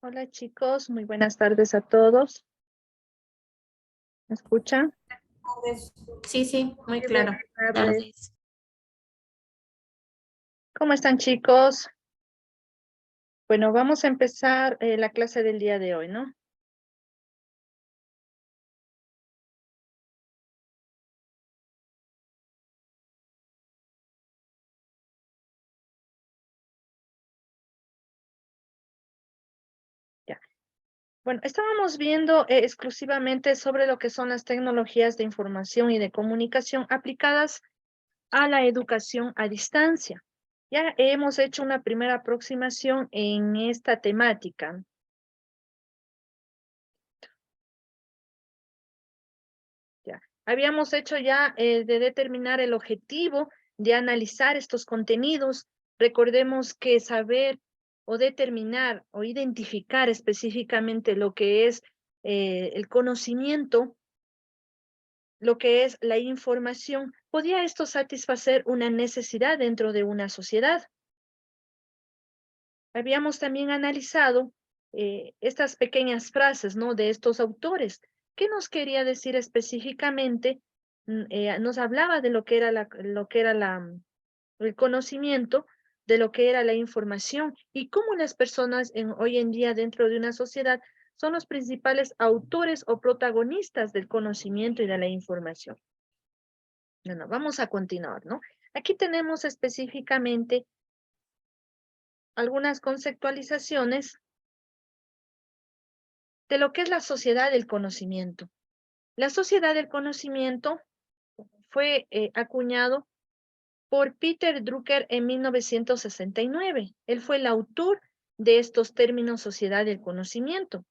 Hola chicos, muy buenas tardes a todos. ¿Me escuchan? Sí, sí, muy Sí, buenas claro. Ya lo tardes. ves. ¿Cómo están chicos? Bueno, vamos a empezar la clase del día de hoy, ¿no? Ya. Bueno, estábamos viendo exclusivamente sobre lo que son las tecnologías de información y de comunicación aplicadas a la educación a distancia. Ya hemos hecho una primera aproximación en esta temática. Ya. Habíamos hecho ya de determinar el objetivo de analizar estos contenidos. Recordemos que saber o determinar o identificar específicamente lo que es el conocimiento, lo que es la información, podía esto satisfacer una necesidad dentro de una sociedad. Habíamos también analizado estas pequeñas frases, ¿no? De estos autores. ¿Qué nos quería decir específicamente? Nos hablaba de lo que era el conocimiento, de lo que era la información y cómo las personas hoy en día dentro de una sociedad son los principales autores o protagonistas del conocimiento y de la información. Bueno, vamos a continuar, ¿no? Aquí tenemos específicamente algunas conceptualizaciones de lo que es la sociedad del conocimiento. La sociedad del conocimiento fue acuñado por Peter Drucker en 1969. Él fue el autor de estos términos sociedad del conocimiento.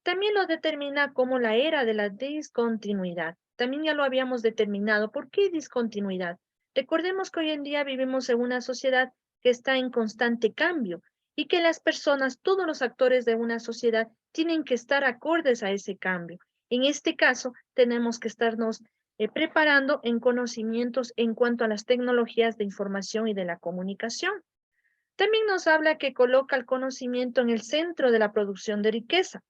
También lo determina como la era de la discontinuidad. También ya lo habíamos determinado. ¿Por qué discontinuidad? Recordemos que hoy en día vivimos en una sociedad que está en constante cambio y que las personas, todos los actores de una sociedad, tienen que estar acordes a ese cambio. En este caso, tenemos que estarnos preparando en conocimientos en cuanto a las tecnologías de información y de la comunicación. También nos habla que coloca el conocimiento en el centro de la producción de riqueza.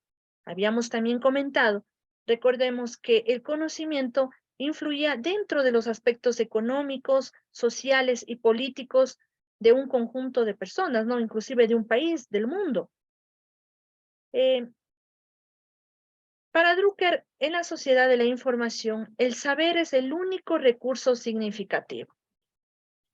Habíamos también comentado, recordemos que el conocimiento influía dentro de los aspectos económicos, sociales y políticos de un conjunto de personas, ¿no? Inclusive de un país, del mundo. Eh, para Drucker, en la sociedad de la información, el saber es el único recurso significativo,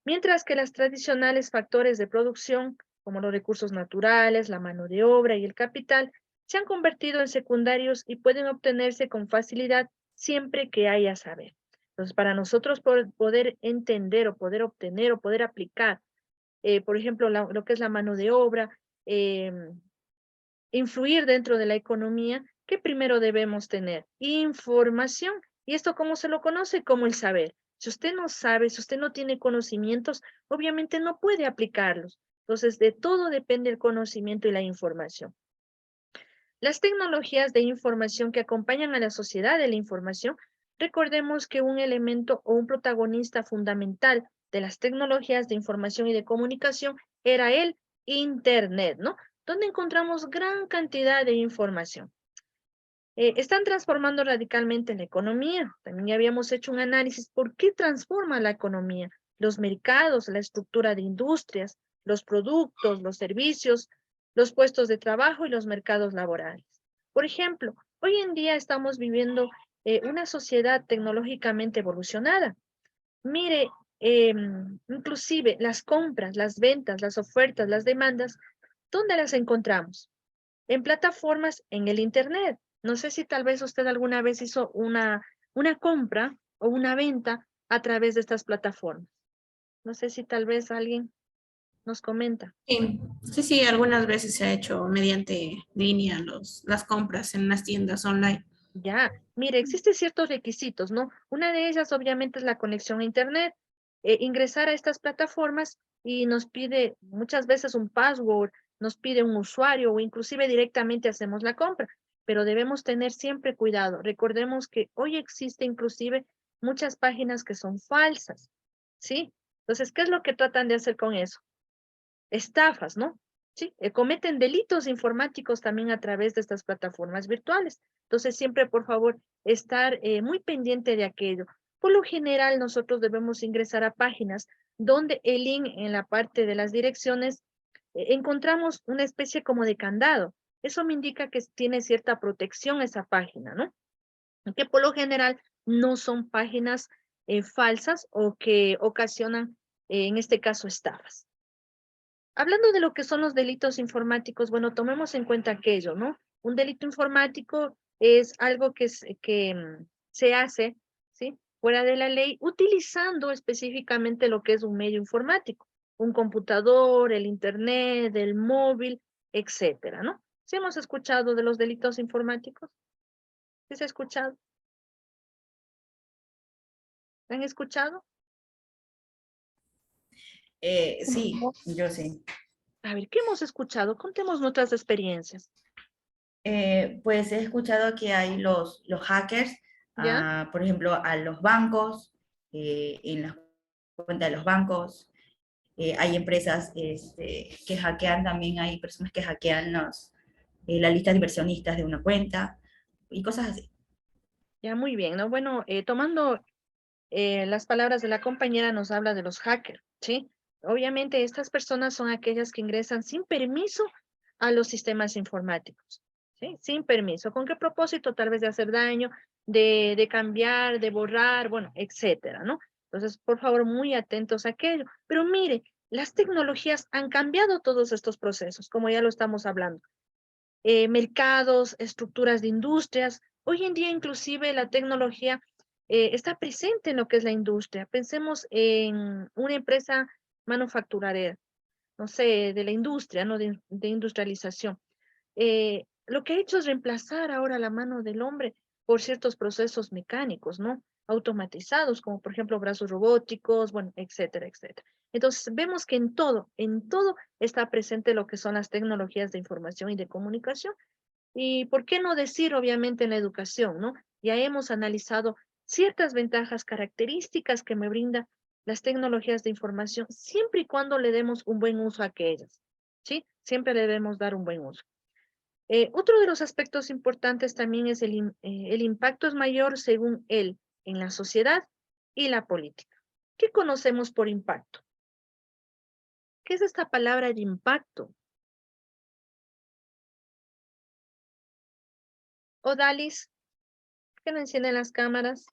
mientras que los tradicionales factores de producción, como los recursos naturales, la mano de obra y el capital, se han convertido en secundarios y pueden obtenerse con facilidad siempre que haya saber. Entonces, para nosotros poder entender o poder obtener o poder aplicar, por ejemplo, lo que es la mano de obra, influir dentro de la economía, ¿qué primero debemos tener? Información. ¿Y esto cómo se lo conoce? Como el saber. Si usted no sabe, si usted no tiene conocimientos, obviamente no puede aplicarlos. Entonces, de todo depende el conocimiento y la información. Las tecnologías de información que acompañan a la sociedad de la información, recordemos que un elemento o un protagonista fundamental de las tecnologías de información y de comunicación era el Internet, ¿no? Donde encontramos gran cantidad de información. Están transformando radicalmente la economía. También ya habíamos hecho un análisis por qué transforma la economía, los mercados, la estructura de industrias, los productos, los servicios, los puestos de trabajo y los mercados laborales. Por ejemplo, hoy en día estamos viviendo una sociedad tecnológicamente evolucionada. Mire, inclusive las compras, las ventas, las ofertas, las demandas, ¿dónde las encontramos? En plataformas en el Internet. No sé si tal vez usted alguna vez hizo una compra o una venta a través de estas plataformas. No sé si tal vez alguien nos comenta. Sí, sí, sí, algunas veces se ha hecho mediante línea las compras en las tiendas online. Ya, mire, existen ciertos requisitos, ¿no? Una de ellas obviamente es la conexión a Internet. Ingresar a estas plataformas y nos pide muchas veces un password, nos pide un usuario o inclusive directamente hacemos la compra, pero debemos tener siempre cuidado. Recordemos que hoy existe inclusive muchas páginas que son falsas, ¿sí? Entonces, ¿qué es lo que tratan de hacer con eso? Estafas, ¿no? ¿sí? Cometen delitos informáticos también a través de estas plataformas virtuales. Entonces, siempre, por favor, estar muy pendiente de aquello. Por lo general, nosotros debemos ingresar a páginas donde el link en la parte de las direcciones encontramos una especie como de candado. Eso me indica que tiene cierta protección esa página, ¿no? Que por lo general no son páginas falsas o que ocasionan, en este caso, estafas. Hablando de lo que son los delitos informáticos, bueno, tomemos en cuenta aquello, ¿no? Un delito informático es algo que se hace, ¿sí? Fuera de la ley, utilizando específicamente lo que es un medio informático, un computador, el internet, el móvil, etcétera, ¿no? ¿Sí hemos escuchado de los delitos informáticos? ¿Sí se ha escuchado? ¿Han escuchado? Sí, yo sí. A ver, ¿qué hemos escuchado? Contemos nuestras experiencias, Pues he escuchado que hay los hackers, ¿ya? por ejemplo, a los bancos, en las cuentas de los bancos. Hay empresas que hackean también, hay personas que hackean la lista de inversionistas de una cuenta y cosas así. Ya, muy bien, ¿no? Bueno, tomando las palabras de la compañera nos habla de los hackers, ¿sí? Obviamente estas personas son aquellas que ingresan sin permiso a los sistemas informáticos, ¿sí? Sin permiso. ¿Con qué propósito? Tal vez de hacer daño, de cambiar, de borrar, bueno, etcétera, ¿no? Entonces, por favor, muy atentos a aquello. Pero mire, las tecnologías han cambiado todos estos procesos, como ya lo estamos hablando. Mercados, estructuras de industrias. Hoy en día, inclusive, la tecnología está presente en lo que es la industria. Pensemos en una empresa manufacturera, no sé, de la industria, ¿no? De industrialización. Lo que ha hecho es reemplazar ahora la mano del hombre por ciertos procesos mecánicos, ¿no? Automatizados, como por ejemplo brazos robóticos, bueno, etcétera, etcétera. Entonces, vemos que en todo está presente lo que son las tecnologías de información y de comunicación. Y por qué no decir, obviamente, en la educación, ¿no? Ya hemos analizado ciertas ventajas, características que me brinda las tecnologías de información, siempre y cuando le demos un buen uso a aquellas, ¿sí? Siempre le debemos dar un buen uso. Otro de los aspectos importantes también es el impacto es mayor según él en la sociedad y la política. ¿Qué conocemos por impacto? ¿Qué es esta palabra de impacto? Odalis, que no encienden las cámaras.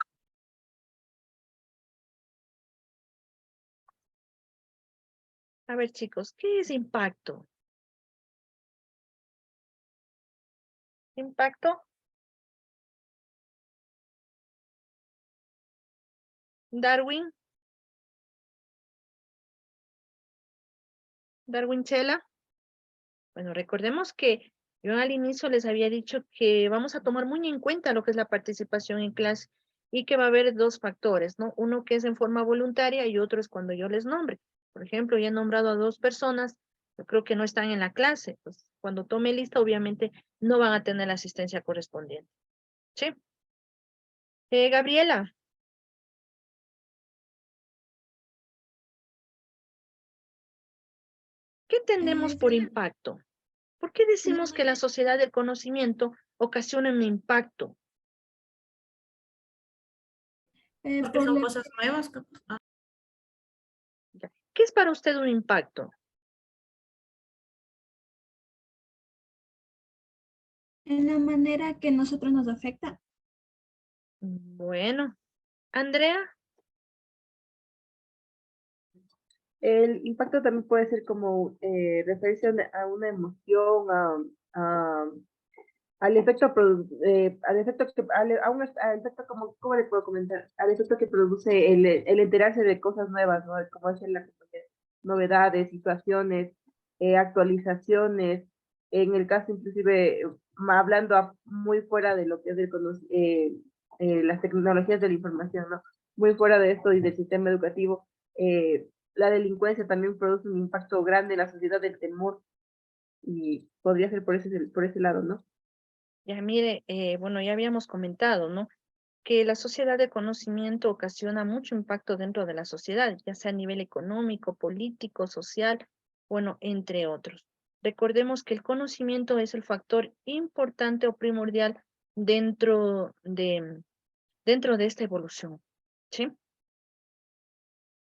A ver, chicos, ¿qué es impacto? Impacto, Darwin, Darwin Chela. Bueno, recordemos que yo al inicio les había dicho que vamos a tomar muy en cuenta lo que es la participación en clase y que va a haber dos factores, ¿no? Uno que es en forma voluntaria y otro es cuando yo les nombre. Por ejemplo, ya he nombrado a dos personas, yo creo que no están en la clase, pues cuando tome lista, obviamente no van a tener la asistencia correspondiente. ¿Sí? Gabriela, ¿qué entendemos por Sí, impacto? ¿Por qué no, decimos que la sociedad del conocimiento ocasiona un impacto? porque son cosas nuevas. Ya. ¿Qué es para usted un impacto? En la manera que nosotros nos afecta. Bueno, Andrea, El impacto también puede ser como referirse a una emoción, a- al efecto, al efecto que, al efecto como, ¿cómo le puedo comentar? Al efecto que produce el enterarse de cosas nuevas, ¿no? Como es la novedades, situaciones, actualizaciones, en el caso inclusive, hablando muy fuera de lo que es las tecnologías de la información, ¿no? Muy fuera de esto y del sistema educativo, la delincuencia también produce un impacto grande en la sociedad del temor y podría ser por ese lado, ¿no? ya mire, bueno, ya habíamos comentado, ¿no? Que la sociedad de conocimiento ocasiona mucho impacto dentro de la sociedad, ya sea a nivel económico, político, social, bueno, entre otros. Recordemos que el conocimiento es el factor importante o primordial dentro de esta evolución, ¿sí?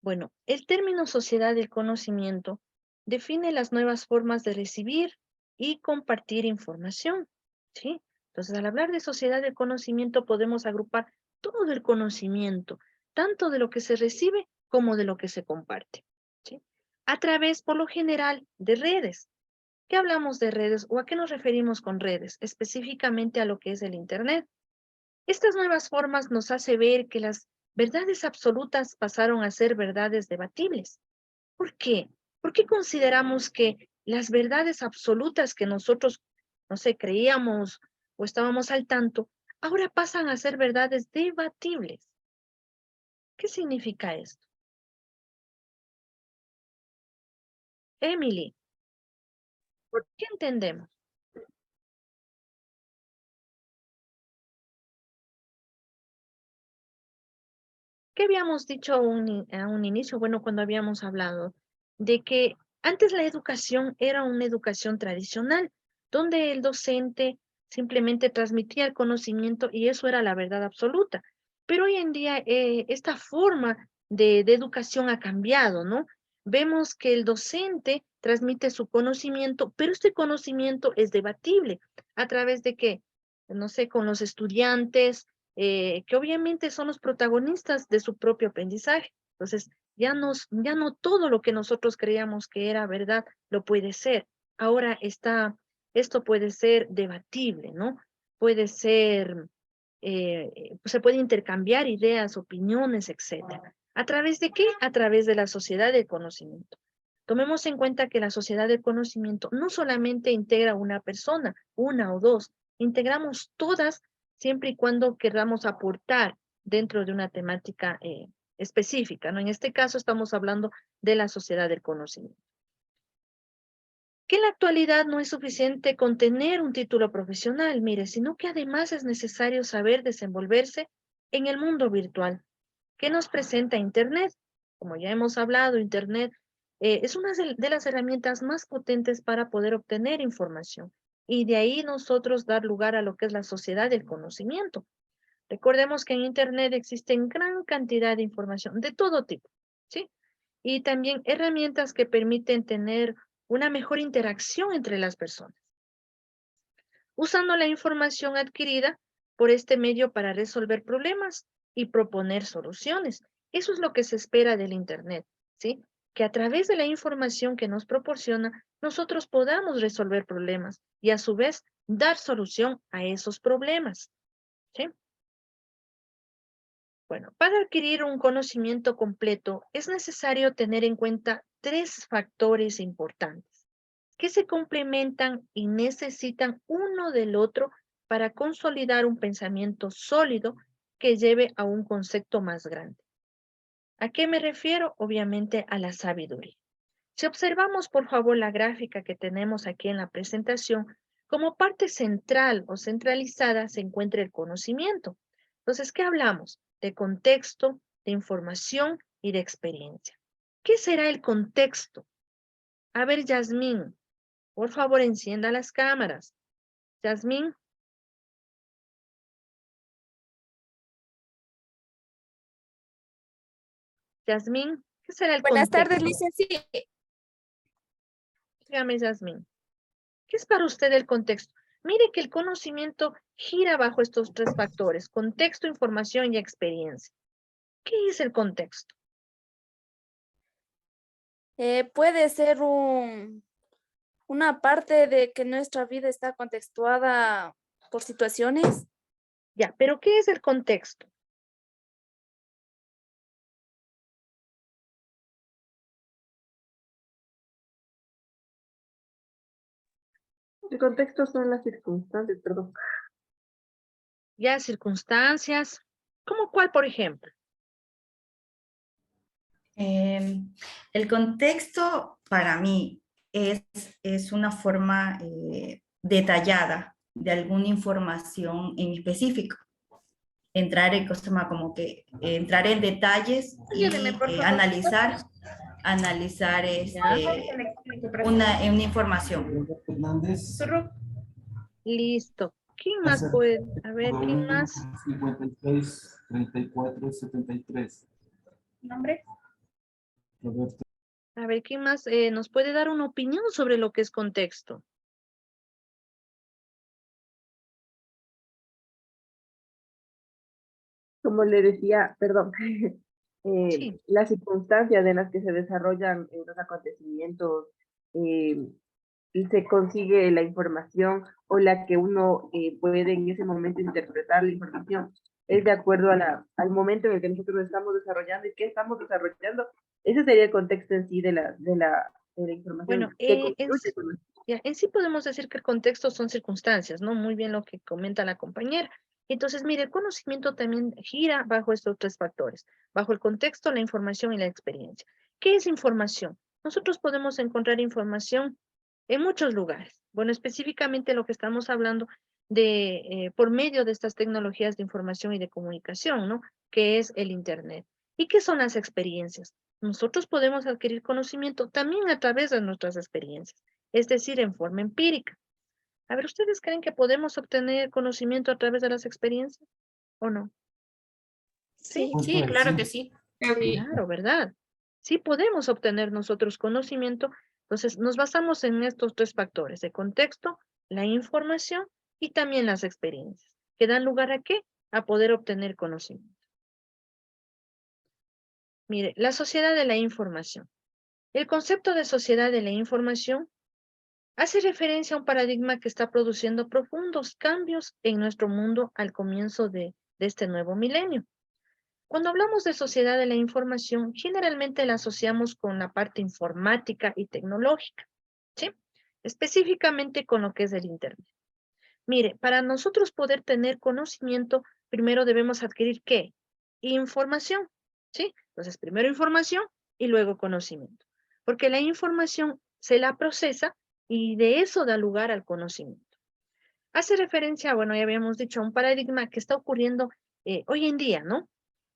Bueno, el término sociedad del conocimiento define las nuevas formas de recibir y compartir información, ¿sí? Entonces, al hablar de sociedad del conocimiento, podemos agrupar todo el conocimiento, tanto de lo que se recibe como de lo que se comparte, ¿sí? A través, por lo general, de redes. ¿Qué hablamos de redes o a qué nos referimos con redes? Específicamente a lo que es el Internet. Estas nuevas formas nos hace ver que las verdades absolutas pasaron a ser verdades debatibles. ¿Por qué? ¿Por qué consideramos que las verdades absolutas que nosotros, no sé, creíamos o estábamos al tanto, ahora pasan a ser verdades debatibles? ¿Qué significa esto? Emily, ¿por qué entendemos? ¿Qué habíamos dicho a un inicio? Bueno, cuando habíamos hablado de que antes la educación era una educación tradicional, donde el docente simplemente transmitía el conocimiento y eso era la verdad absoluta. Pero hoy en día esta forma de educación ha cambiado, ¿no? Vemos que el docente transmite su conocimiento, pero este conocimiento es debatible. ¿A través de qué? No sé, con los estudiantes, que obviamente son los protagonistas de su propio aprendizaje. Entonces, ya no todo lo que nosotros creíamos que era verdad lo puede ser. Ahora esto puede ser debatible, ¿no? Puede ser, se puede intercambiar ideas, opiniones, etcétera. ¿A través de qué? A través de la sociedad del conocimiento. Tomemos en cuenta que la sociedad del conocimiento no solamente integra una persona, una o dos, integramos todas siempre y cuando queramos aportar dentro de una temática específica, ¿no? En este caso estamos hablando de la sociedad del conocimiento. Que en la actualidad no es suficiente con tener un título profesional, mire, sino que además es necesario saber desenvolverse en el mundo virtual. ¿Qué nos presenta Internet? Como ya hemos hablado, Internet es una de las herramientas más potentes para poder obtener información y de ahí nosotros dar lugar a lo que es la sociedad del conocimiento. Recordemos que en Internet existen gran cantidad de información de todo tipo, ¿sí? Y también herramientas que permiten tener una mejor interacción entre las personas, usando la información adquirida por este medio para resolver problemas y proponer soluciones. Eso es lo que se espera del Internet, ¿sí? Que a través de la información que nos proporciona, nosotros podamos resolver problemas y a su vez dar solución a esos problemas, ¿sí? Bueno, para adquirir un conocimiento completo es necesario tener en cuenta tres factores importantes que se complementan y necesitan uno del otro para consolidar un pensamiento sólido que lleve a un concepto más grande. ¿A qué me refiero? Obviamente a la sabiduría. Si observamos, por favor, la gráfica que tenemos aquí en la presentación, como parte central o centralizada se encuentra el conocimiento. Entonces, ¿qué hablamos? De contexto, de información y de experiencia. ¿Qué será el contexto? A ver, Yasmín, por favor, encienda las cámaras. Yasmín. Yasmín, ¿qué será el Buenas contexto? tardes, licenciada. Dígame, Yasmín, ¿qué es para usted el contexto? Mire que el conocimiento gira bajo estos tres factores, contexto, información y experiencia. ¿Qué es el contexto? Puede ser una parte de que nuestra vida está contextuada por situaciones. Ya, pero ¿qué es el contexto? El contexto son las circunstancias, perdón. Ya, circunstancias. ¿Cómo cuál, por ejemplo? El contexto para mí es una forma detallada de alguna información en específico. Entrar en, como que, entrar en detalles y Ayúdeme, por favor. analizar una información. Fernández. Listo. ¿Quién más puede? A ver, ¿quién más? 56, 34, 73. ¿Nombre? Roberto. A ver, ¿quién más nos puede dar una opinión sobre lo que es contexto? Como le decía, perdón, Sí. las circunstancias en las que se desarrollan los acontecimientos, y se consigue la información o la que uno puede en ese momento interpretar la información, es de acuerdo a al momento en el que nosotros estamos desarrollando y qué estamos desarrollando. Ese sería el contexto en sí de la información Bueno, que en construye con Ya, en sí podemos decir que el contexto son circunstancias, ¿no? Muy bien lo que comenta la compañera. Entonces, mire, el conocimiento también gira bajo estos tres factores, bajo el contexto, la información y la experiencia. ¿Qué es información? Nosotros podemos encontrar información en muchos lugares. Bueno, específicamente lo que estamos hablando de, por medio de estas tecnologías de información y de comunicación, ¿no? Que es el Internet. ¿Y qué son las experiencias? Nosotros podemos adquirir conocimiento también a través de nuestras experiencias, es decir, en forma empírica. A ver, ¿ustedes creen que podemos obtener conocimiento a través de las experiencias o no? ¿Sí? Sí, claro que sí. Claro, ¿verdad? Sí podemos obtener nosotros conocimiento, entonces nos basamos en estos tres factores, el contexto, la información y también las experiencias, que dan lugar a ¿qué? A poder obtener conocimiento. Mire, la sociedad de la información. El concepto de sociedad de la información hace referencia a un paradigma que está produciendo profundos cambios en nuestro mundo al comienzo de este nuevo milenio. Cuando hablamos de sociedad de la información, generalmente la asociamos con la parte informática y tecnológica, ¿sí? Específicamente con lo que es el Internet. Mire, para nosotros poder tener conocimiento, primero debemos adquirir ¿qué? Información, ¿sí? Entonces, primero información y luego conocimiento. Porque la información se la procesa y de eso da lugar al conocimiento. Hace referencia, bueno, ya habíamos dicho, a un paradigma que está ocurriendo hoy en día, ¿no?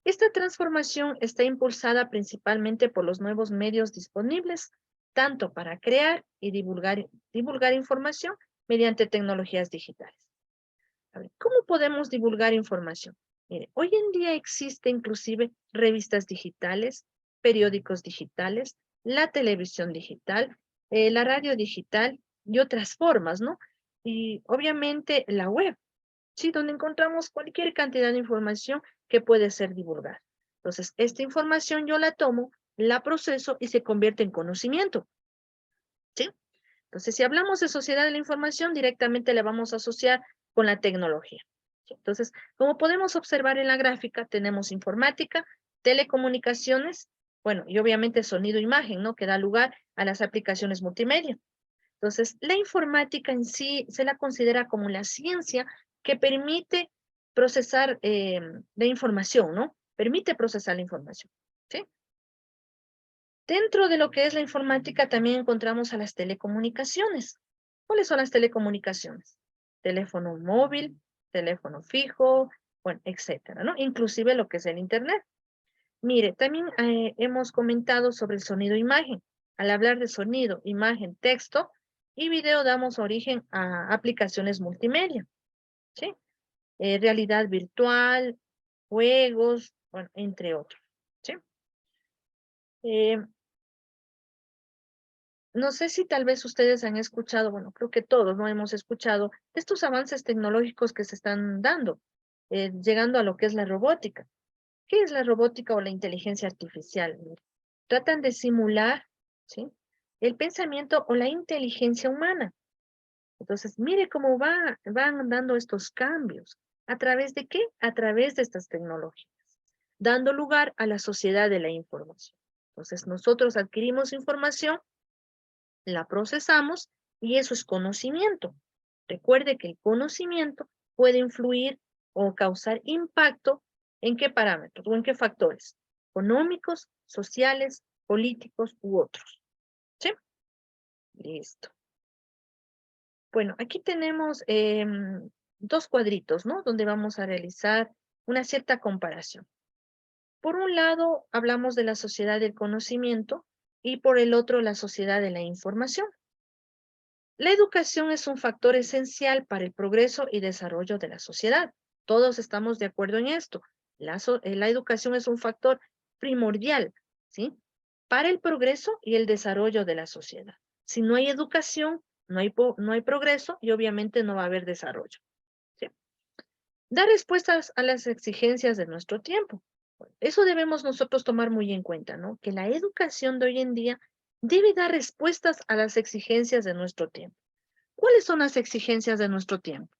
Esta transformación está impulsada principalmente por los nuevos medios disponibles, tanto para crear y divulgar información mediante tecnologías digitales. A ver, ¿cómo podemos divulgar información? Mire, hoy en día existe inclusive revistas digitales, periódicos digitales, la televisión digital, la radio digital y otras formas, ¿no? Y obviamente la web, ¿sí? Donde encontramos cualquier cantidad de información que puede ser divulgada. Entonces, esta información yo la tomo, la proceso y se convierte en conocimiento, ¿sí? Entonces, si hablamos de sociedad de la información, directamente la vamos a asociar con la tecnología. ¿Sí? Entonces, como podemos observar en la gráfica, tenemos informática, telecomunicaciones, bueno, y obviamente sonido e imagen, ¿no? Que da lugar a las aplicaciones multimedia. Entonces, la informática en sí se la considera como la ciencia que permite procesar la información, ¿no? Permite procesar la información, ¿sí? Dentro de lo que es la informática también encontramos a las telecomunicaciones. ¿Cuáles son las telecomunicaciones? Teléfono móvil, teléfono fijo, bueno, etcétera, ¿no? Inclusive lo que es el Internet. Mire, también hemos comentado sobre el sonido e imagen. Al hablar de sonido, imagen, texto y video damos origen a aplicaciones multimedia, ¿sí? Realidad virtual, juegos, bueno, entre otros, ¿sí? No sé si tal vez ustedes han escuchado, bueno, creo que todos no hemos escuchado de estos avances tecnológicos que se están dando, llegando a lo que es la robótica. ¿Qué es la robótica o la inteligencia artificial? Mire, tratan de simular, ¿sí? El pensamiento o la inteligencia humana. Entonces, mire cómo van dando estos cambios. ¿A través de qué? A través de estas tecnologías, dando lugar a la sociedad de la información. Entonces, nosotros adquirimos información, la procesamos y eso es conocimiento. Recuerde que el conocimiento puede influir o causar impacto en qué parámetros o en qué factores, económicos, sociales, políticos u otros. ¿Sí? Listo. Bueno, aquí tenemos dos cuadritos, ¿no? Donde vamos a realizar una cierta comparación. Por un lado, hablamos de la sociedad del conocimiento y por el otro la sociedad de la información. La educación es un factor esencial para el progreso y desarrollo de la sociedad. Todos estamos de acuerdo en esto. La educación es un factor primordial, ¿sí? Para el progreso y el desarrollo de la sociedad. Si no hay educación, no hay progreso y obviamente no va a haber desarrollo, ¿sí? Dar respuestas a las exigencias de nuestro tiempo. Eso debemos nosotros tomar muy en cuenta, ¿no? Que la educación de hoy en día debe dar respuestas a las exigencias de nuestro tiempo. ¿Cuáles son las exigencias de nuestro tiempo?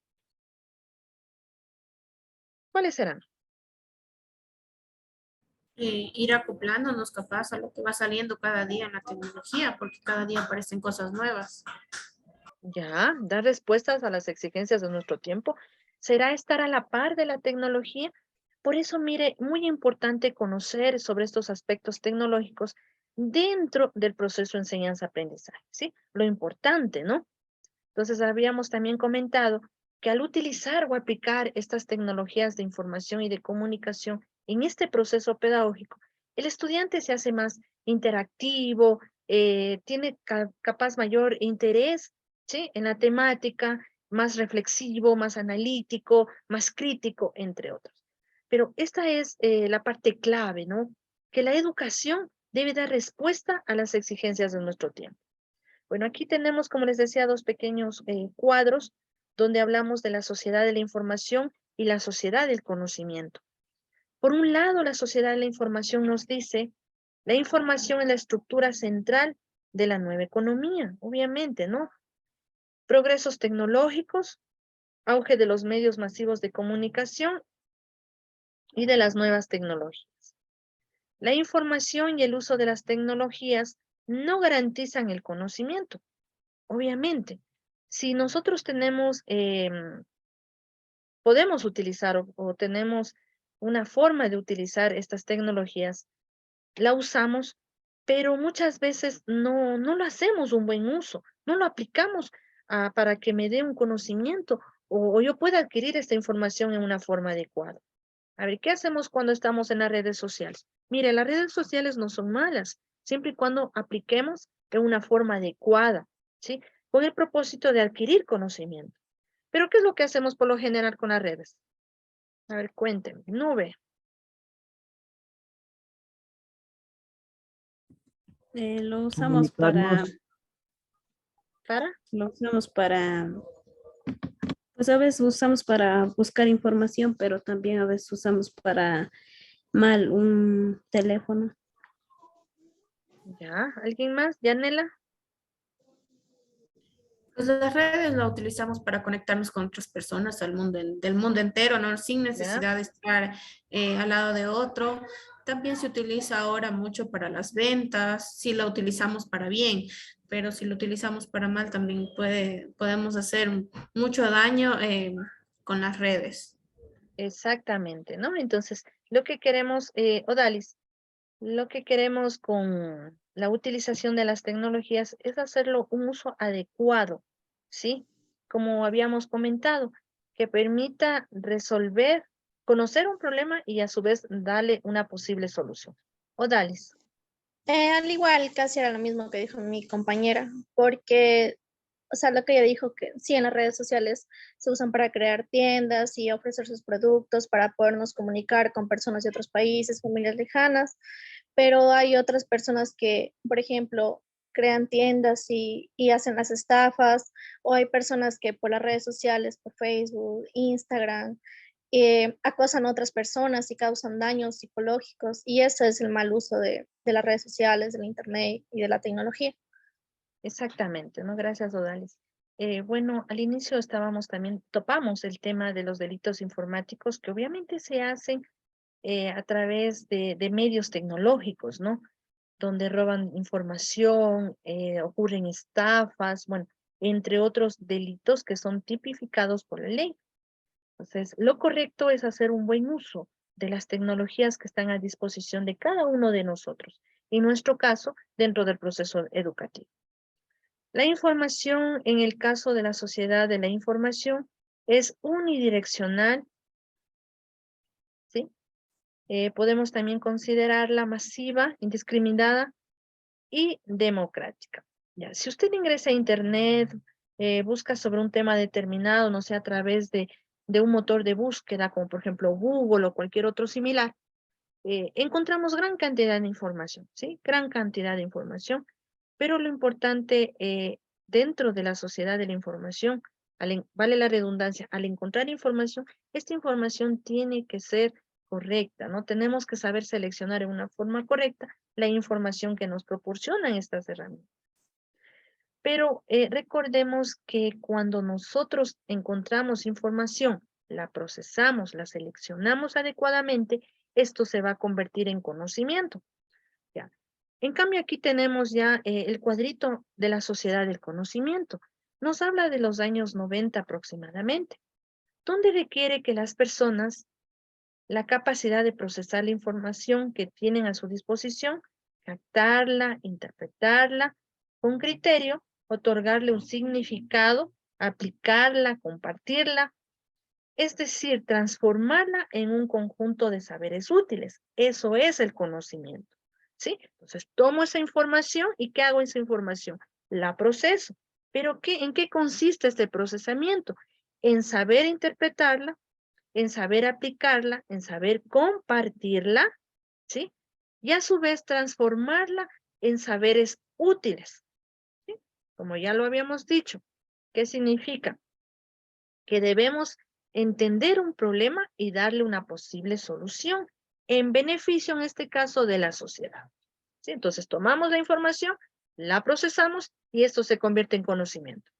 ¿Cuáles serán? Ir acoplándonos capaz a lo que va saliendo cada día en la tecnología, porque cada día aparecen cosas nuevas. Ya, dar respuestas a las exigencias de nuestro tiempo será estar a la par de la tecnología. Por eso, mire, muy importante conocer sobre estos aspectos tecnológicos dentro del proceso de enseñanza-aprendizaje, ¿sí? Lo importante, ¿no? Entonces, habíamos también comentado que al utilizar o aplicar estas tecnologías de información y de comunicación en este proceso pedagógico, el estudiante se hace más interactivo, tiene capaz mayor interés, ¿sí? En la temática, más reflexivo, más analítico, más crítico, entre otros. Pero esta es la parte clave, ¿no? Que la educación debe dar respuesta a las exigencias de nuestro tiempo. Bueno, aquí tenemos, como les decía, dos pequeños cuadros donde hablamos de la sociedad de la información y la sociedad del conocimiento. Por un lado, la sociedad de la información nos dice, la información es la estructura central de la nueva economía, obviamente, ¿no? Progresos tecnológicos, auge de los medios masivos de comunicación y de las nuevas tecnologías. La información y el uso de las tecnologías no garantizan el conocimiento. Obviamente, si nosotros tenemos, podemos utilizar o tenemos una forma de utilizar estas tecnologías, la usamos, pero muchas veces no lo hacemos un buen uso, no lo aplicamos para que me dé un conocimiento o yo pueda adquirir esta información en una forma adecuada. A ver, ¿qué hacemos cuando estamos en las redes sociales? Mire, las redes sociales no son malas, siempre y cuando apliquemos de una forma adecuada, ¿sí? Con el propósito de adquirir conocimiento. Pero, ¿qué es lo que hacemos por lo general con las redes? A ver, cuéntenme. Nube. Lo usamos Comunicarnos. ¿Para? lo usamos para, pues a veces usamos para buscar información, pero también a veces usamos para mal un teléfono. ¿Ya? ¿Alguien más? ¿Yanela? Pues las redes las utilizamos para conectarnos con otras personas del mundo entero, ¿no? Sin ¿Ya? necesidad de estar al lado de otro. También se utiliza ahora mucho para las ventas, si la utilizamos para bien, pero si lo utilizamos para mal también podemos hacer mucho daño con las redes. Exactamente, ¿no? Entonces, lo que queremos, Odalis, lo que queremos con la utilización de las tecnologías es hacerlo un uso adecuado, ¿sí? Como habíamos comentado, que permita resolver, conocer un problema y a su vez darle una posible solución. Odalis. Al igual, casi era lo mismo que dijo mi compañera, porque, o sea, lo que ella dijo que sí, en las redes sociales se usan para crear tiendas y ofrecer sus productos para podernos comunicar con personas de otros países, familias lejanas, pero hay otras personas que, por ejemplo, crean tiendas y hacen las estafas, o hay personas que por las redes sociales, por Facebook, Instagram, acosan a otras personas y causan daños psicológicos, y ese es el mal uso de las redes sociales, del internet y de la tecnología. Exactamente, ¿no? Gracias, Odalis. Bueno, al inicio topamos el tema de los delitos informáticos que obviamente se hacen a través de medios tecnológicos, ¿no? Donde roban información, ocurren estafas, bueno, entre otros delitos que son tipificados por la ley. Entonces, lo correcto es hacer un buen uso de las tecnologías que están a disposición de cada uno de nosotros, en nuestro caso, dentro del proceso educativo. La información, en el caso de la sociedad de la información, es unidireccional, ¿sí? Podemos también considerarla masiva, indiscriminada, y democrática. Ya, si usted ingresa a Internet, busca sobre un tema determinado, no sé, a través de un motor de búsqueda, como por ejemplo Google o cualquier otro similar, encontramos gran cantidad de información, ¿sí? Gran cantidad de información, pero lo importante dentro de la sociedad de la información, vale la redundancia, al encontrar información, esta información tiene que ser correcta, ¿no? Tenemos que saber seleccionar en una forma correcta la información que nos proporcionan estas herramientas. Pero recordemos que cuando nosotros encontramos información, la procesamos, la seleccionamos adecuadamente, esto se va a convertir en conocimiento. ¿Ya? En cambio, aquí tenemos ya el cuadrito de la sociedad del conocimiento. Nos habla de los años 90 aproximadamente, donde requiere que las personas, la capacidad de procesar la información que tienen a su disposición, captarla, interpretarla, con criterio, otorgarle un significado, aplicarla, compartirla, es decir, transformarla en un conjunto de saberes útiles. Eso es el conocimiento, ¿sí? Entonces, tomo esa información y ¿qué hago esa información? La proceso. ¿Pero en qué consiste este procesamiento? En saber interpretarla, en saber aplicarla, en saber compartirla, ¿sí? Y a su vez transformarla en saberes útiles, ¿sí? Como ya lo habíamos dicho, ¿qué significa? Que debemos entender un problema y darle una posible solución en beneficio, en este caso, de la sociedad, ¿sí? Entonces, tomamos la información, la procesamos y esto se convierte en conocimiento.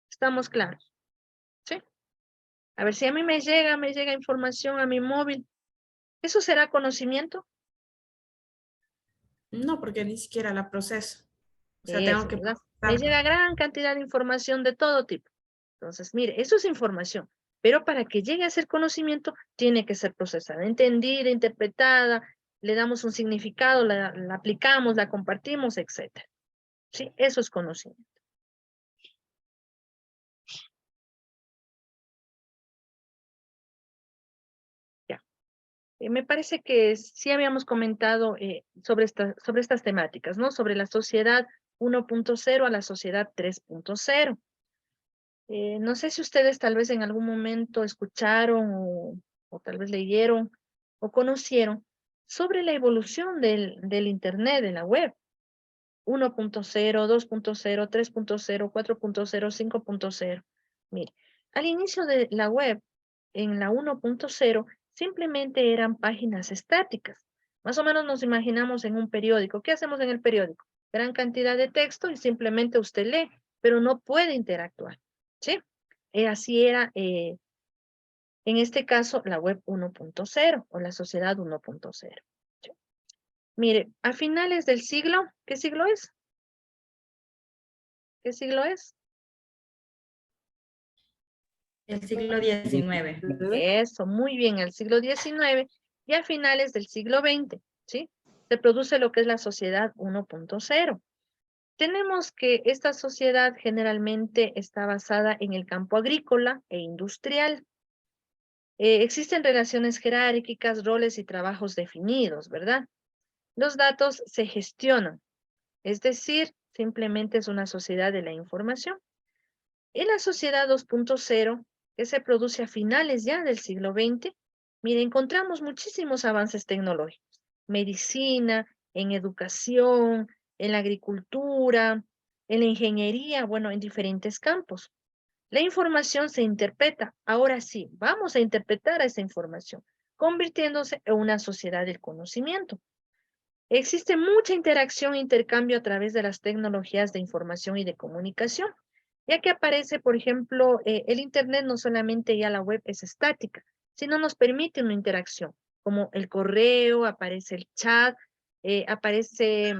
¿Estamos claros? ¿Sí? A ver, si a mí me llega información a mi móvil, ¿eso será conocimiento? No, porque ni siquiera la proceso. O sea, tengo Eso, que ¿verdad? Me procesarla. llega gran cantidad de información de todo tipo. Entonces, mire, eso es información, pero para que llegue a ser conocimiento, tiene que ser procesada, entendida, interpretada, le damos un significado, la aplicamos, la compartimos, etcétera. Sí, eso es conocimiento. Ya. Me parece que sí habíamos comentado sobre estas temáticas, ¿no? Sobre la sociedad 1.0 a la sociedad 3.0. No sé si ustedes tal vez en algún momento escucharon o tal vez leyeron o conocieron sobre la evolución del Internet, de la web. 1.0, 2.0, 3.0, 4.0, 5.0. Mire, al inicio de la web, en la 1.0, simplemente eran páginas estáticas. Más o menos nos imaginamos en un periódico. ¿Qué hacemos en el periódico? Gran cantidad de texto y simplemente usted lee, pero no puede interactuar. ¿Sí? Así era, en este caso, la web 1.0 o la sociedad 1.0. ¿Sí? Mire, a finales del siglo, ¿qué siglo es? ¿Qué siglo es? El siglo XIX. Eso, muy bien, el siglo XIX y a finales del siglo XX, ¿sí? Se produce lo que es la sociedad 1.0. Tenemos que esta sociedad generalmente está basada en el campo agrícola e industrial. Existen relaciones jerárquicas, roles y trabajos definidos, ¿verdad? Los datos se gestionan, es decir, simplemente es una sociedad de la información. En la sociedad 2.0, que se produce a finales ya del siglo XX, mire, encontramos muchísimos avances tecnológicos. Medicina, en educación, en la agricultura, en la ingeniería, bueno, en diferentes campos. La información se interpreta. Ahora sí, vamos a interpretar a esa información, convirtiéndose en una sociedad del conocimiento. Existe mucha interacción e intercambio a través de las tecnologías de información y de comunicación, ya que aparece, por ejemplo, el Internet no solamente ya la web es estática, sino nos permite una interacción, como el correo, aparece el chat, aparece,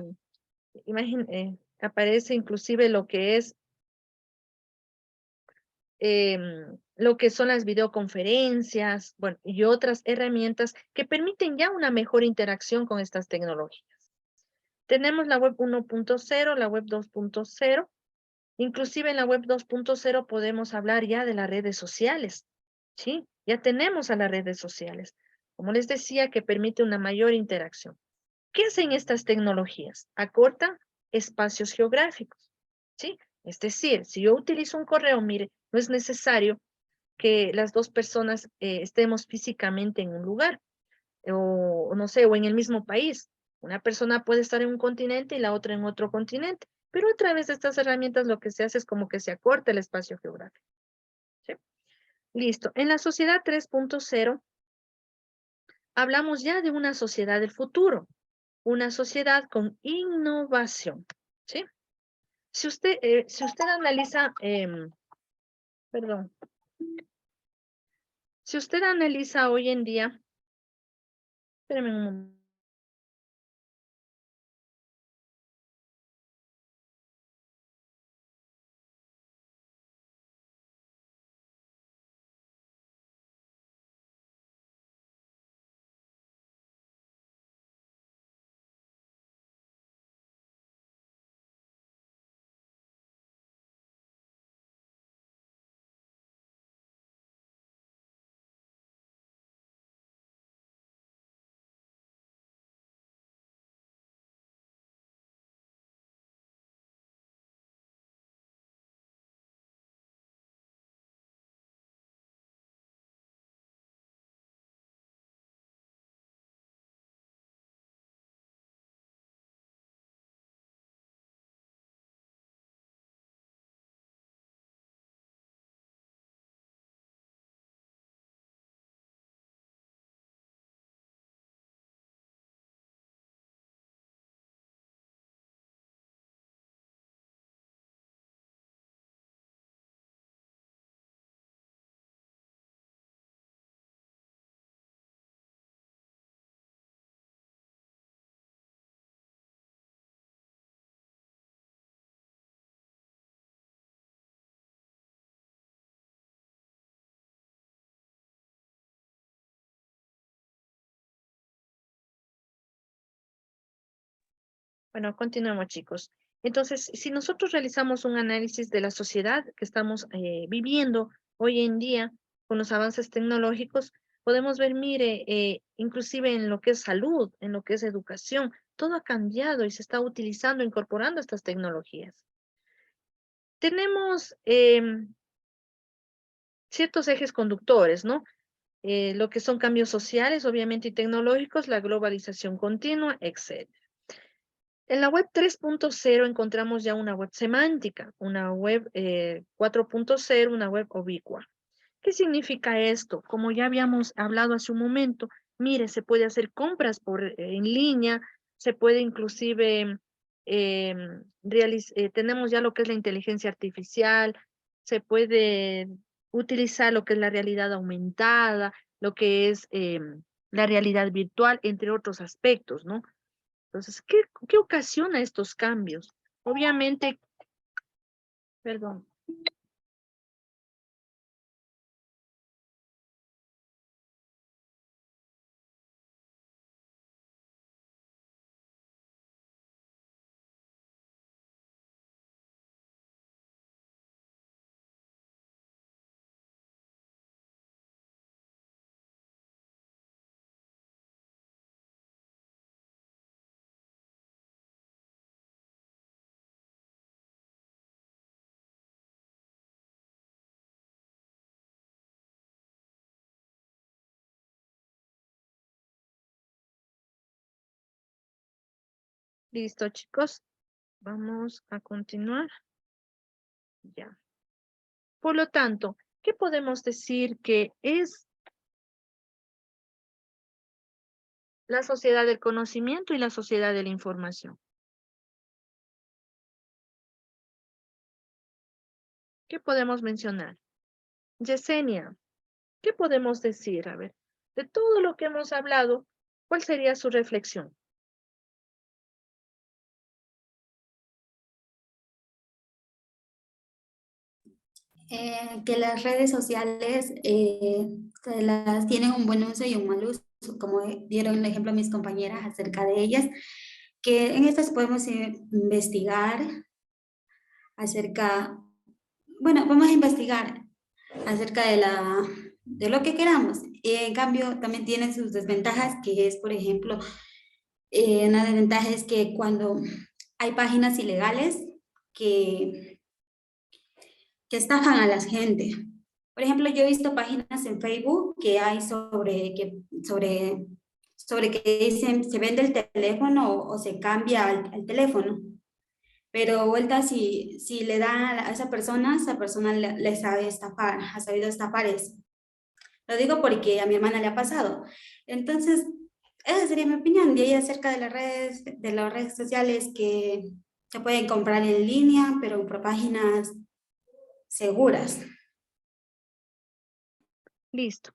aparece inclusive lo que son las videoconferencias, bueno, y otras herramientas que permiten ya una mejor interacción con estas tecnologías. Tenemos la web 1.0, la web 2.0. Inclusive en la web 2.0 podemos hablar ya de las redes sociales. ¿Sí? Ya tenemos a las redes sociales. Como les decía, que permite una mayor interacción. ¿Qué hacen estas tecnologías? Acortan espacios geográficos, ¿sí? Es decir, si yo utilizo un correo, mire, no es necesario que las dos personas estemos físicamente en un lugar, o no sé, o en el mismo país. Una persona puede estar en un continente y la otra en otro continente, pero a través de estas herramientas lo que se hace es como que se acorta el espacio geográfico. ¿Sí? Listo. En la sociedad 3.0 hablamos ya de una sociedad del futuro, una sociedad con innovación. ¿Sí? Si usted analiza, perdón, si usted analiza hoy en día, espérame un momento. Bueno, continuamos, chicos. Entonces, si nosotros realizamos un análisis de la sociedad que estamos viviendo hoy en día con los avances tecnológicos, podemos ver, mire, inclusive en lo que es salud, en lo que es educación, todo ha cambiado y se está utilizando, incorporando estas tecnologías. Tenemos ciertos ejes conductores, ¿no? Lo que son cambios sociales, obviamente, y tecnológicos, la globalización continua, etc. En la web 3.0 encontramos ya una web semántica, una web 4.0, una web ubicua. ¿Qué significa esto? Como ya habíamos hablado hace un momento, mire, se puede hacer compras en línea, se puede inclusive, tenemos ya lo que es la inteligencia artificial, se puede utilizar lo que es la realidad aumentada, lo que es la realidad virtual, entre otros aspectos, ¿no? Entonces, ¿qué ocasiona estos cambios? Obviamente, perdón. Listo, chicos. Vamos a continuar. Ya. Por lo tanto, ¿qué podemos decir que es la sociedad del conocimiento y la sociedad de la información? ¿Qué podemos mencionar? Yesenia, ¿qué podemos decir? A ver, de todo lo que hemos hablado, ¿cuál sería su reflexión? Que las redes sociales las tienen un buen uso y un mal uso, como dieron el ejemplo mis compañeras acerca de ellas, que en estas podemos investigar acerca, bueno, vamos a investigar acerca de lo que queramos. En cambio, también tienen sus desventajas, que es, por ejemplo, una desventaja es que cuando hay páginas ilegales que estafan a la gente. Por ejemplo, yo he visto páginas en Facebook que hay sobre que dicen se vende el teléfono o se cambia al teléfono. Pero vuelta, si le da a esa persona le sabe estafar, ha sabido estafar eso. Lo digo porque a mi hermana le ha pasado. Entonces, esa sería mi opinión de ahí acerca de las redes sociales que se pueden comprar en línea, pero por páginas seguras. Listo.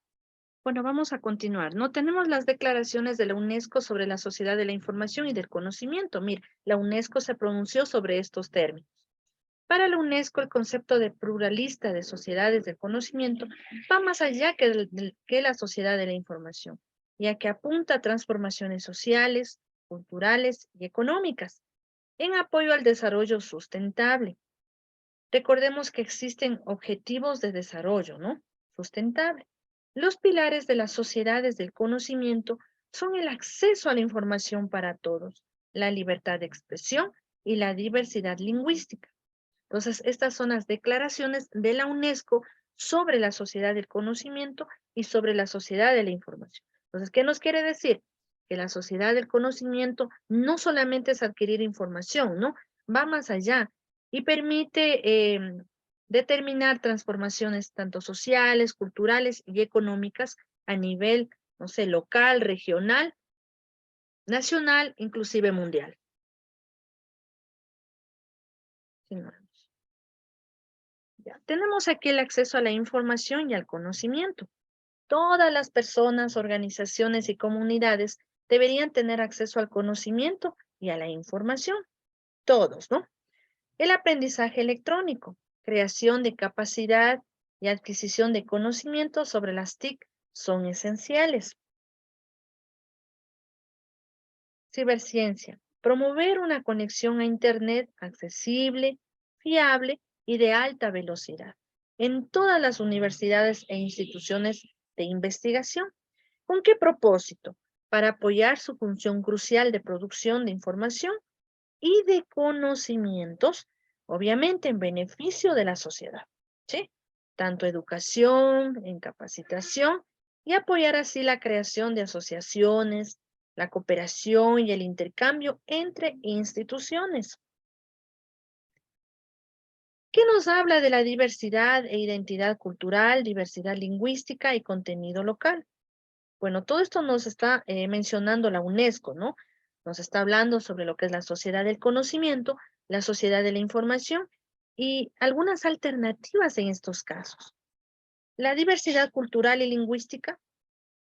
Bueno, vamos a continuar. No tenemos las declaraciones de la UNESCO sobre la sociedad de la información y del conocimiento. Mire, la UNESCO se pronunció sobre estos términos. Para la UNESCO, el concepto de pluralista de sociedades del conocimiento va más allá que la sociedad de la información, ya que apunta a transformaciones sociales, culturales y económicas en apoyo al desarrollo sustentable. Recordemos que existen objetivos de desarrollo, ¿no? Sustentable. Los pilares de las sociedades del conocimiento son el acceso a la información para todos, la libertad de expresión y la diversidad lingüística. Entonces, estas son las declaraciones de la UNESCO sobre la sociedad del conocimiento y sobre la sociedad de la información. Entonces, ¿qué nos quiere decir? Que la sociedad del conocimiento no solamente es adquirir información, ¿no? Va más allá y permite determinar transformaciones tanto sociales, culturales y económicas a nivel, no sé, local, regional, nacional, inclusive mundial. Ya, tenemos aquí el acceso a la información y al conocimiento. Todas las personas, organizaciones y comunidades deberían tener acceso al conocimiento y a la información. Todos, ¿no? El aprendizaje electrónico, creación de capacidad y adquisición de conocimiento sobre las TIC son esenciales. Ciberciencia, promover una conexión a Internet accesible, fiable y de alta velocidad en todas las universidades e instituciones de investigación. ¿Con qué propósito? Para apoyar su función crucial de producción de información y de conocimientos, obviamente en beneficio de la sociedad, ¿sí? Tanto educación, en capacitación y apoyar así la creación de asociaciones, la cooperación y el intercambio entre instituciones. ¿Qué nos habla de la diversidad e identidad cultural, diversidad lingüística y contenido local? Bueno, todo esto nos está mencionando la UNESCO, ¿no? Nos está hablando sobre lo que es la sociedad del conocimiento, la sociedad de la información y algunas alternativas en estos casos. La diversidad cultural y lingüística,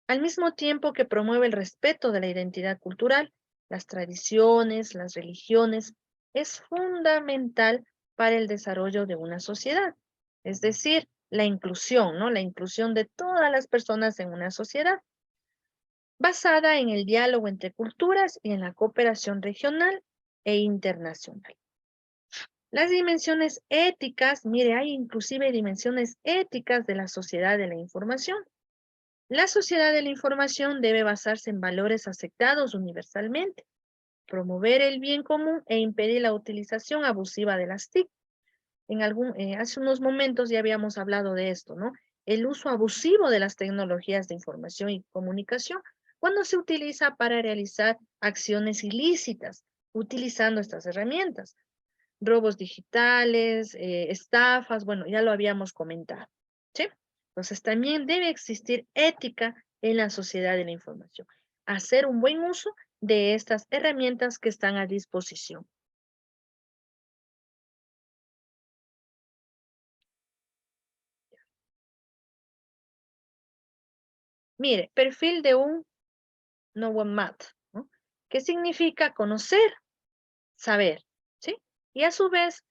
al mismo tiempo que promueve el respeto de la identidad cultural, las tradiciones, las religiones, es fundamental para el desarrollo de una sociedad. Es decir, la inclusión, ¿no? La inclusión de todas las personas en una sociedad, basada en el diálogo entre culturas y en la cooperación regional e internacional. Las dimensiones éticas, mire, hay inclusive dimensiones éticas de la sociedad de la información. La sociedad de la información debe basarse en valores aceptados universalmente, promover el bien común e impedir la utilización abusiva de las TIC. Hace unos momentos ya habíamos hablado de esto, ¿no? El uso abusivo de las tecnologías de información y comunicación cuando se utiliza para realizar acciones ilícitas utilizando estas herramientas. Robos digitales, estafas, bueno, ya lo habíamos comentado, ¿sí? Entonces también debe existir ética en la sociedad de la información. Hacer un buen uso de estas herramientas que están a disposición. Mire, perfil de un Nomad, ¿no? ¿Qué significa conocer, saber, ¿sí? Y a su vez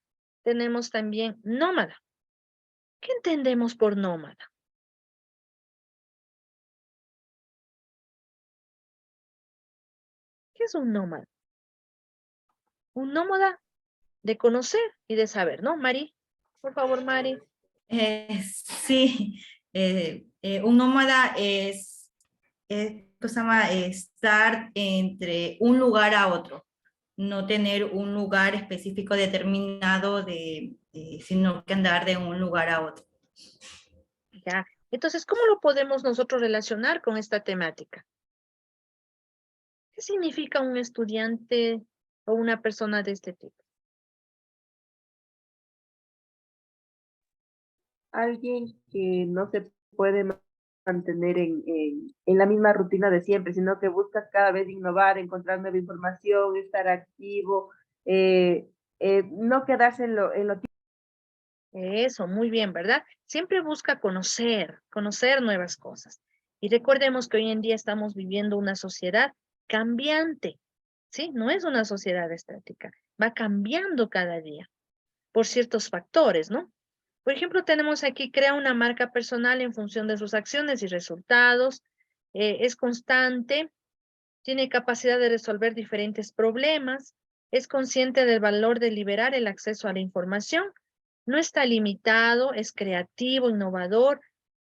tenemos también nómada. ¿Qué entendemos por nómada? ¿Qué es un nómada? Un nómada de conocer y de saber, ¿no, Mari? Por favor, Mari. Sí, un nómada es, ¿cómo se llama? Estar entre un lugar a otro. no tener un lugar específico determinado, sino que andar de un lugar a otro. Ya. Entonces, ¿cómo lo podemos nosotros relacionar con esta temática? ¿Qué significa un estudiante o una persona de este tipo? Alguien que no se puede mantener en la misma rutina de siempre, sino que busca cada vez innovar, encontrar nueva información, estar activo, no quedarse en lo Eso, muy bien, ¿verdad? Siempre busca conocer nuevas cosas. Y recordemos que hoy en día estamos viviendo una sociedad cambiante, ¿sí? No es una sociedad estática, va cambiando cada día por ciertos factores, ¿no? Por ejemplo, tenemos aquí, crea una marca personal en función de sus acciones y resultados, es constante, tiene capacidad de resolver diferentes problemas, es consciente del valor de liberar el acceso a la información, no está limitado, es creativo, innovador,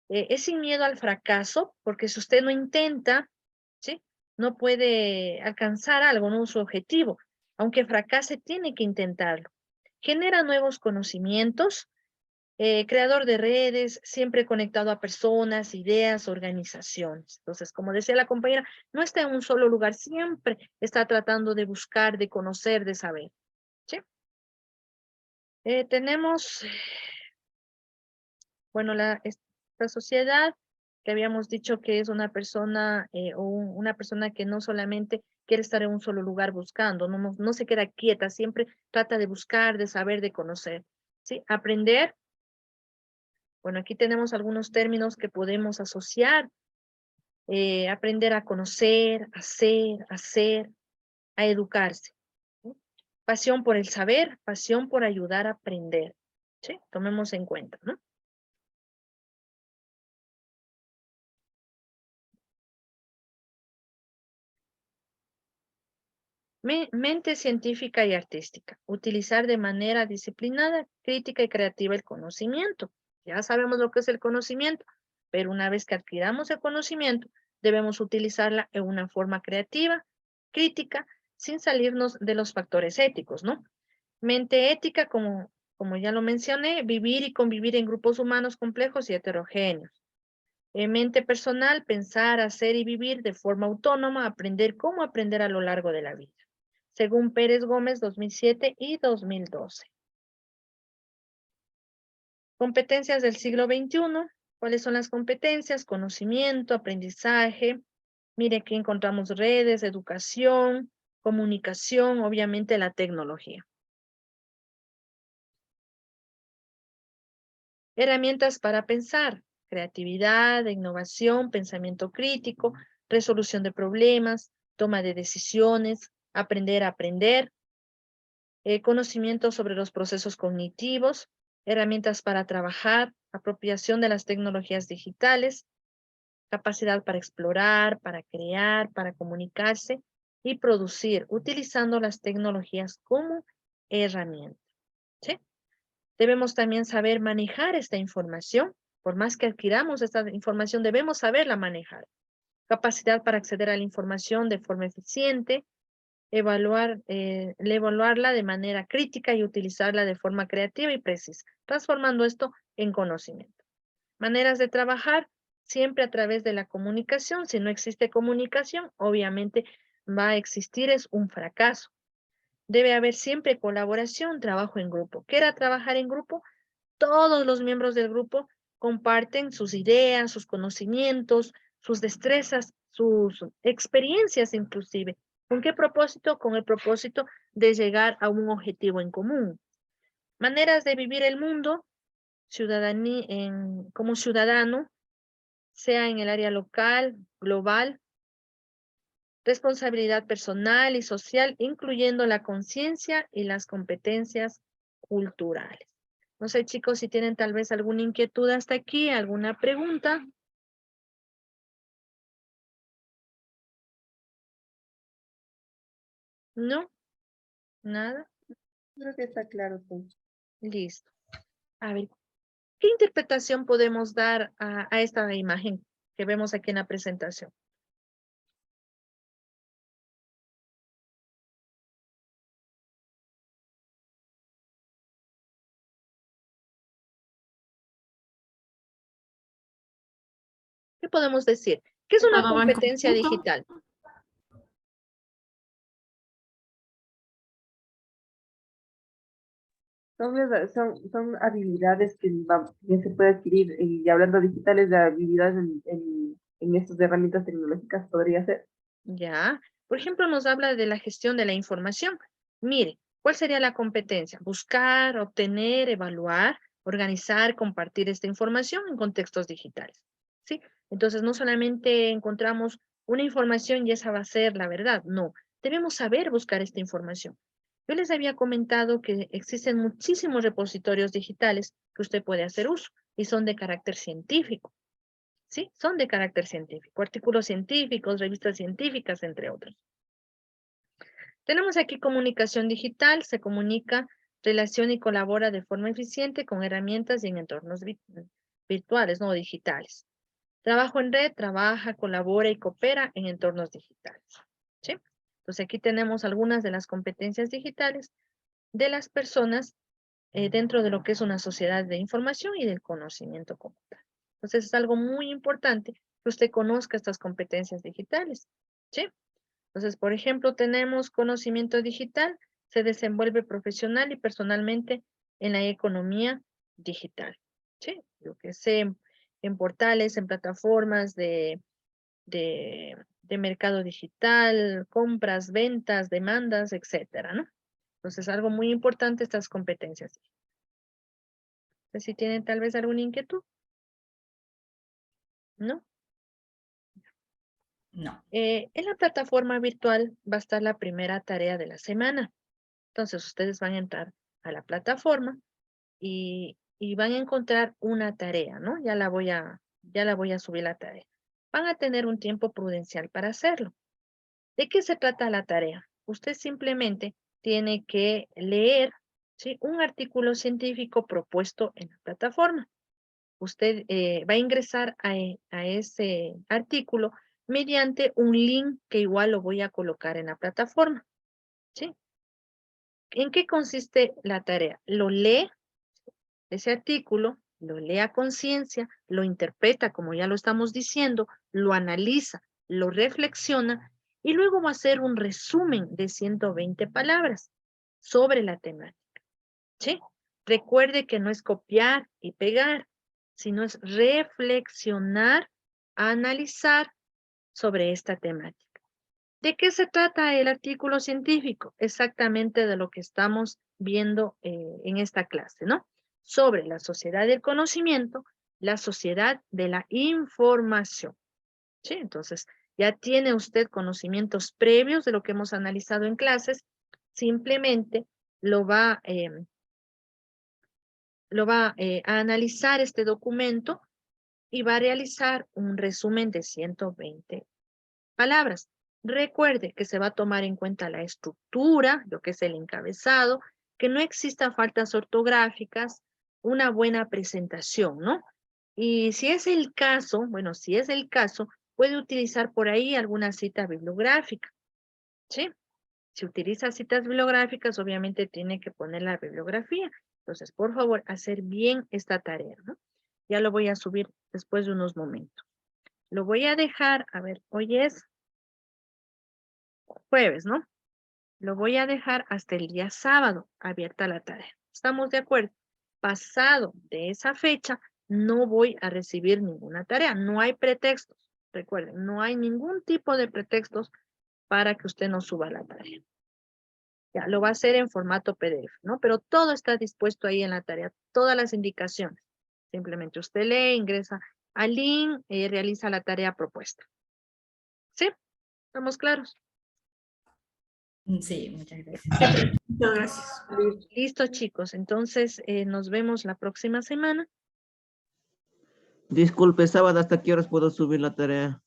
es sin miedo al fracaso, porque si usted no intenta, ¿sí? No puede alcanzar algo, no su objetivo. Aunque fracase, tiene que intentarlo. Genera nuevos conocimientos, creador de redes, siempre conectado a personas, ideas, organizaciones. Entonces, como decía la compañera, no está en un solo lugar, siempre está tratando de buscar, de conocer, de saber. ¿Sí? Tenemos, bueno, esta sociedad que habíamos dicho que es una persona una persona que no solamente quiere estar en un solo lugar buscando, no se queda quieta, siempre trata de buscar, de saber, de conocer. ¿Sí? Aprender. Bueno, aquí tenemos algunos términos que podemos asociar. Aprender a conocer, hacer, a educarse. ¿Sí? Pasión por el saber, pasión por ayudar a aprender. ¿Sí? Tomemos en cuenta, ¿no? Mente científica y artística. Utilizar de manera disciplinada, crítica y creativa el conocimiento. Ya sabemos lo que es el conocimiento, pero una vez que adquiramos el conocimiento, debemos utilizarla en una forma creativa, crítica, sin salirnos de los factores éticos, ¿no? Mente ética, como ya lo mencioné, vivir y convivir en grupos humanos complejos y heterogéneos. Mente personal, pensar, hacer y vivir de forma autónoma, aprender cómo aprender a lo largo de la vida, según Pérez Gómez 2007 y 2012. Competencias del siglo XXI. ¿Cuáles son las competencias? Conocimiento, aprendizaje. Mire, aquí encontramos redes, educación, comunicación, obviamente la tecnología. Herramientas para pensar, creatividad, innovación, pensamiento crítico, resolución de problemas, toma de decisiones, aprender a aprender, conocimiento sobre los procesos cognitivos, herramientas para trabajar, apropiación de las tecnologías digitales, capacidad para explorar, para crear, para comunicarse y producir, utilizando las tecnologías como herramienta. ¿Sí? Debemos también saber manejar esta información. Por más que adquiramos esta información, debemos saberla manejar. Capacidad para acceder a la información de forma eficiente, evaluarla de manera crítica y utilizarla de forma creativa y precisa, transformando esto en conocimiento. Maneras de trabajar, siempre a través de la comunicación. Si no existe comunicación, obviamente va a existir es un fracaso. Debe haber siempre colaboración, trabajo en grupo. ¿Qué era trabajar en grupo? Todos los miembros del grupo comparten sus ideas, sus conocimientos, sus destrezas, sus experiencias inclusive. ¿Con qué propósito? Con el propósito de llegar a un objetivo en común. Maneras de vivir el mundo, como ciudadano, sea en el área local, global, responsabilidad personal y social, incluyendo la conciencia y las competencias culturales. No sé, chicos, si tienen tal vez alguna inquietud hasta aquí, alguna pregunta. ¿No? ¿Nada? creo que está claro todo. Listo. A ver, ¿qué interpretación podemos dar a esta imagen que vemos aquí en la presentación? ¿Qué podemos decir? ¿Qué es una Todo va en competencia conjunto. digital? Son habilidades que se puede adquirir, y hablando digitales, de habilidades en estas herramientas tecnológicas podría ser. Ya. Por ejemplo, nos habla de la gestión de la información. Mire, ¿cuál sería la competencia? Buscar, obtener, evaluar, organizar, compartir esta información en contextos digitales. ¿Sí? Entonces, no solamente encontramos una información y esa va a ser la verdad. No, debemos saber buscar esta información. Yo les había comentado que existen muchísimos repositorios digitales que usted puede hacer uso y son de carácter científico. ¿Sí? Son de carácter científico, artículos científicos, revistas científicas, entre otros. Tenemos aquí comunicación digital, se comunica, relaciona y colabora de forma eficiente con herramientas y en entornos virtuales, no digitales. Trabajo en red, trabaja, colabora y coopera en entornos digitales. ¿Sí? Entonces aquí tenemos algunas de las competencias digitales de las personas dentro de lo que es una sociedad de información y del conocimiento como tal. Entonces es algo muy importante que usted conozca estas competencias digitales, ¿sí? Entonces, por ejemplo, tenemos conocimiento digital, se desenvuelve profesional y personalmente en la economía digital, ¿sí? Lo que sé en portales, en plataformas de mercado digital, compras, ventas, demandas, etcétera, ¿no? Entonces, algo muy importante estas competencias. Si tienen tal vez alguna inquietud, ¿no? No. En la plataforma virtual va a estar la primera tarea de la semana. Entonces, ustedes van a entrar a la plataforma y van a encontrar una tarea, ¿no? Ya la voy a subir la tarea. Van a tener un tiempo prudencial para hacerlo. ¿De qué se trata la tarea? Usted simplemente tiene que leer, ¿sí?, un artículo científico propuesto en la plataforma. Usted va a ingresar a ese artículo mediante un link que igual lo voy a colocar en la plataforma, ¿sí? ¿En qué consiste la tarea? Lo lee, ese artículo, lo lee a conciencia, lo interpreta, como ya lo estamos diciendo, lo analiza, lo reflexiona y luego va a hacer un resumen de 120 palabras sobre la temática, ¿sí? Recuerde que no es copiar y pegar, sino es reflexionar, analizar sobre esta temática. ¿De qué se trata el artículo científico? Exactamente de lo que estamos viendo en esta clase, ¿no? Sobre la sociedad del conocimiento, la sociedad de la información. ¿Sí? Entonces, ya tiene usted conocimientos previos de lo que hemos analizado en clases, simplemente lo va a analizar este documento y va a realizar un resumen de 120 palabras. Recuerde que se va a tomar en cuenta la estructura, lo que es el encabezado, que no existan faltas ortográficas, una buena presentación, ¿no? Y si es el caso, bueno, si es el caso, puede utilizar por ahí alguna cita bibliográfica, ¿sí? Si utiliza citas bibliográficas, obviamente tiene que poner la bibliografía. Entonces, por favor, hacer bien esta tarea, ¿no? Ya lo voy a subir después de unos momentos. Lo voy a dejar, a ver, hoy es jueves, ¿no? Lo voy a dejar hasta el día sábado abierta la tarea. ¿Estamos de acuerdo? Pasado de esa fecha, no voy a recibir ninguna tarea. No hay pretextos. Recuerden, no hay ningún tipo de pretextos para que usted no suba la tarea. Ya, lo va a hacer en formato PDF, ¿no? Pero todo está dispuesto ahí en la tarea, todas las indicaciones. Simplemente usted lee, ingresa al link y realiza la tarea propuesta. ¿Sí? ¿Estamos claros? Sí, muchas gracias. Muchas gracias. Listo, chicos. Entonces, nos vemos la próxima semana. Disculpe, sábado, ¿hasta qué horas puedo subir la tarea?